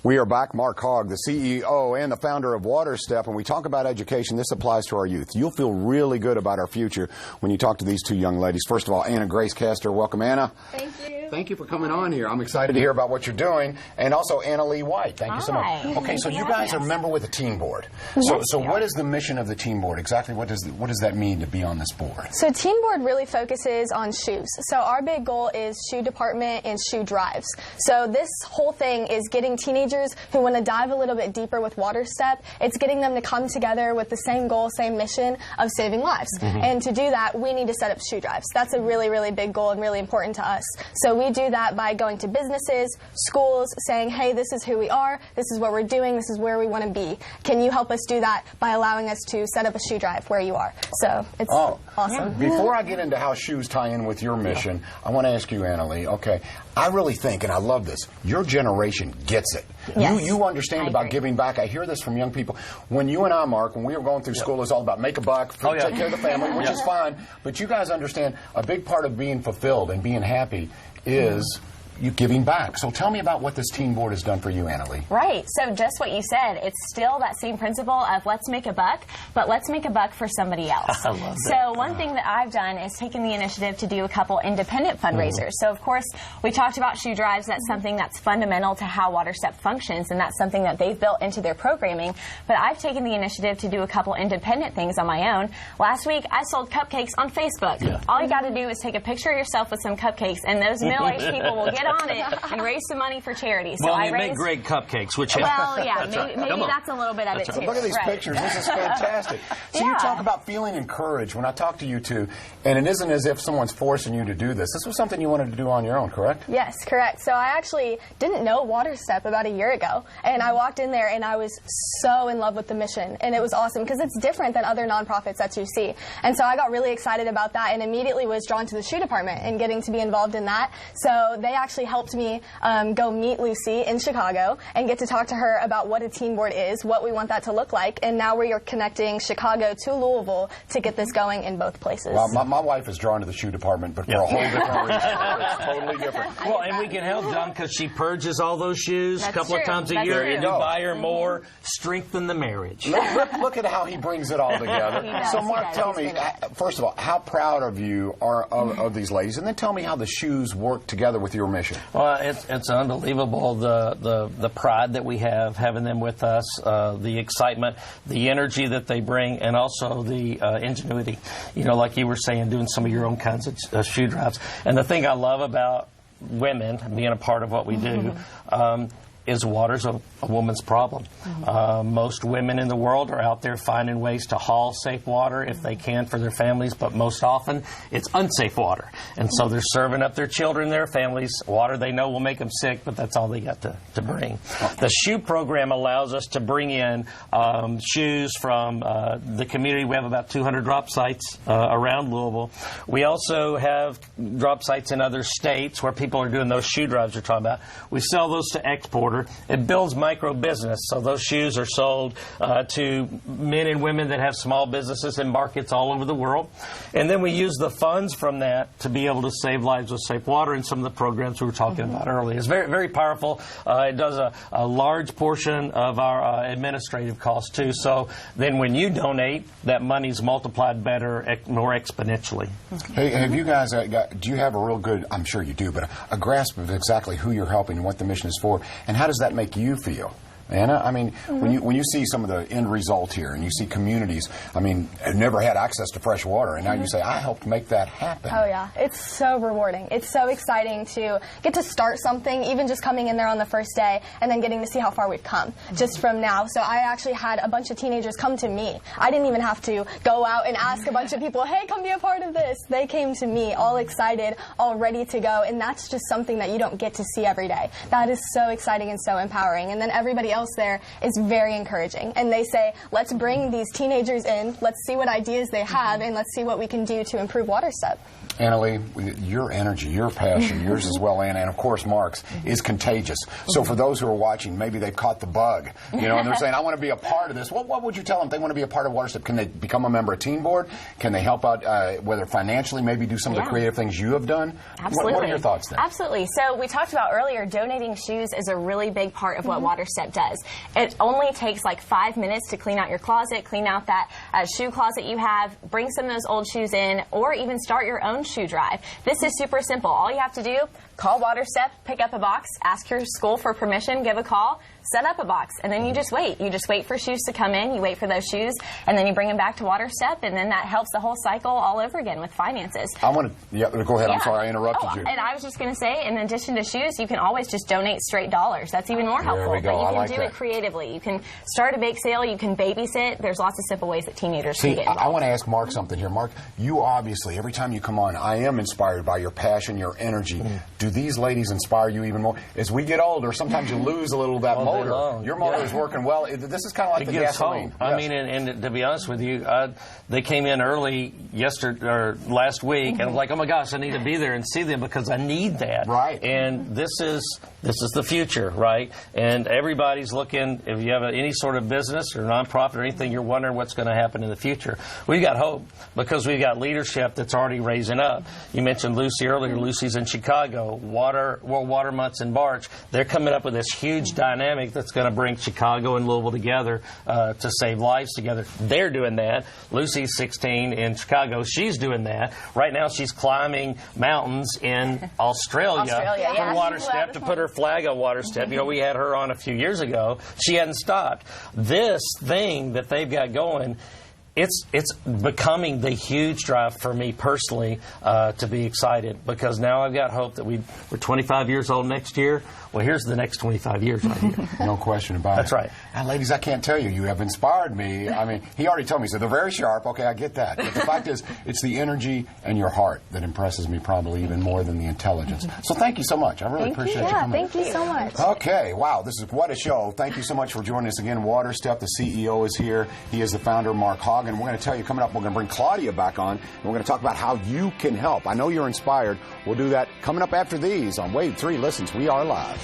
We are back. Mark Hogg, the CEO and the founder of WaterStep. When we talk about education, this applies to our youth. You'll feel really good about our future when you talk to these two young ladies. First of all, Anna Grace Castor. Welcome, Anna. Thank you. Thank you for coming on here. I'm excited to hear about what you're doing. And also Anna Lee White. Thank you so much. Okay, so you guys are a member with the team board. So what is the mission of the team board? Exactly what does that mean to be on this board? So team board really focuses on shoes. So our big goal is shoe department and shoe drives. So this whole thing is getting teenagers who want to dive a little bit deeper with WaterStep. It's getting them to come together with the same goal, same mission of saving lives. And to do that, we need to set up shoe drives. That's a really, really big goal and really important to us. So we do that by going to businesses, schools, saying, hey, this is who we are, this is what we're doing, this is where we want to be. Can you help us do that by allowing us to set up a shoe drive where you are? So it's awesome. Before I get into how shoes tie in with your mission, I want to ask you, Anna Lee, okay, I really think, and I love this, your generation gets it. Yes. You understand about giving back. I hear this from young people. When you and I, Mark, when we were going through school, it was all about make a buck, take care of the family, which is fine. But you guys understand a big part of being fulfilled and being happy is you giving back. So tell me about what this team board has done for you, Anna Lee. Right. So just what you said, it's still that same principle of let's make a buck, but let's make a buck for somebody else. I love that. So one thing that I've done is taken the initiative to do a couple independent fundraisers. So of course, we talked about shoe drives. That's something that's fundamental to how WaterStep functions, and that's something that they've built into their programming. But I've taken the initiative to do a couple independent things on my own. Last week, I sold cupcakes on Facebook. All you got to do is take a picture of yourself with some cupcakes, and those middle-aged people will get on it and raise some money for charity. So well, you make great cupcakes, which well, yeah, maybe that's a little bit of it too. Look at these pictures. This is fantastic. So you talk about feeling encouraged. When I talk to you two, and it isn't as if someone's forcing you to do this. This was something you wanted to do on your own, correct? Yes, correct. So I actually didn't know WaterStep about a year ago, and I walked in there and I was so in love with the mission, and it was awesome because it's different than other nonprofits that you see. And so I got really excited about that and immediately was drawn to the shoe department and getting to be involved in that. So they actually helped me go meet Lucy in Chicago and get to talk to her about what a team board is, what we want that to look like, and now we are connecting Chicago to Louisville to get this going in both places. Well, my wife is drawn to the shoe department, but for a whole different reason. It's totally different. Well, and we can help John because she purges all those shoes a couple of times a year, and you buy her more, strengthen the marriage. Look at how he brings it all together. So, Mark, tell me, first of all, how proud of you are of these ladies, and then tell me how the shoes work together with your mission. Well, it's unbelievable, the pride that we have having them with us, the excitement, the energy that they bring, and also the ingenuity. You know, like you were saying, doing some of your own kinds of shoe drives. And the thing I love about women being a part of what we do is water's a woman's problem. Most women in the world are out there finding ways to haul safe water if they can for their families, but most often it's unsafe water. And so they're serving up their children, their families, water they know will make them sick, but that's all they got to bring. The shoe program allows us to bring in shoes from the community. We have about 200 drop sites around Louisville. We also have drop sites in other states where people are doing those shoe drives you're talking about. We sell those to exporters. It builds micro business, so those shoes are sold to men and women that have small businesses in markets all over the world. And then we use the funds from that to be able to save lives with safe water in some of the programs we were talking about earlier. It's very, very powerful. It does a large portion of our administrative costs, too. So then when you donate, that money's multiplied better, more exponentially. Hey, have you guys do you have a real good, I'm sure you do, but a grasp of exactly who you're helping and what the mission is for? And how does that make you feel? Anna, I mean, when you see some of the end result here and you see communities, I mean, have never had access to fresh water, and now you say, I helped make that happen. Oh, yeah. It's so rewarding. It's so exciting to get to start something, even just coming in there on the first day and then getting to see how far we've come just from now. So I actually had a bunch of teenagers come to me. I didn't even have to go out and ask a bunch of people, hey, come be a part of this. They came to me all excited, all ready to go, and that's just something that you don't get to see every day. That is so exciting and so empowering. And then everybody else there is very encouraging, and they say, let's bring these teenagers in, let's see what ideas they have, and let's see what we can do to improve WaterStep. Annalee, your energy, your passion, yours as well, Anna, and of course Mark's, is contagious. So for those who are watching, maybe they've caught the bug, and they're saying, I want to be a part of this. What would you tell them if they want to be a part of WaterStep? Can they become a member of Team Board? Can they help out, whether financially, maybe do some of the creative things you have done? Absolutely. What are your thoughts there? Absolutely. So we talked about earlier, donating shoes is a really big part of what WaterStep does. It only takes like 5 minutes to clean out your closet, clean out that shoe closet you have, bring some of those old shoes in, or even start your own shoe drive. This is super simple. All you have to do, call WaterStep, pick up a box, ask your school for permission, give a call, set up a box, and then you just wait. You just wait for shoes to come in, you wait for those shoes, and then you bring them back to WaterStep, and then that helps the whole cycle all over again with finances. I want to, go ahead. I'm sorry, I interrupted you. And I was just going to say, in addition to shoes, you can always just donate straight dollars. That's even more helpful. There we go. But you I can like do that. it creatively. You can start a bake sale, you can babysit. There's lots of simple ways that teenagers can get involved. I want to ask Mark something here. Mark, you obviously, every time you come on, I am inspired by your passion, your energy. Do these ladies inspire you even more? As we get older, sometimes you lose a little of that motor. Your motor is working well. This is kind of like the gasoline. I mean, and to be honest with you, they came in early last week, and I was like, oh my gosh, I need to be there and see them because I need that. Right. And this is the future, right? And everybody's looking. If you have any sort of business or nonprofit or anything, you're wondering what's going to happen in the future. We've got hope because we've got leadership that's already raising up. You mentioned Lucy earlier. Lucy's in Chicago. World Water Month's in March. They're coming up with this huge dynamic that's going to bring Chicago and Louisville together to save lives together. They're doing that. Lucy's 16 in Chicago. She's doing that. Right now she's climbing mountains in Australia for WaterStep to put her flag on WaterStep. We had her on a few years ago. She hadn't stopped. This thing that they've got going, it's becoming the huge drive for me personally to be excited because now I've got hope that we're 25 years old next year. Well, here's the next 25 years right here. No question about it. That's right. And ladies, I can't tell you, you have inspired me. I mean, he already told me, so they're very sharp. Okay, I get that. But the fact is, it's the energy and your heart that impresses me probably even more than the intelligence. So thank you so much. I really appreciate you coming. Thank you so much. Okay, wow, this is what a show. Thank you so much for joining us again. WaterStep, the CEO, is here. He is the founder, Mark Hogg. And we're going to tell you coming up, we're going to bring Claudia back on, and we're going to talk about how you can help. I know you're inspired. We'll do that coming up after these on WAVE3 Listens. We are live.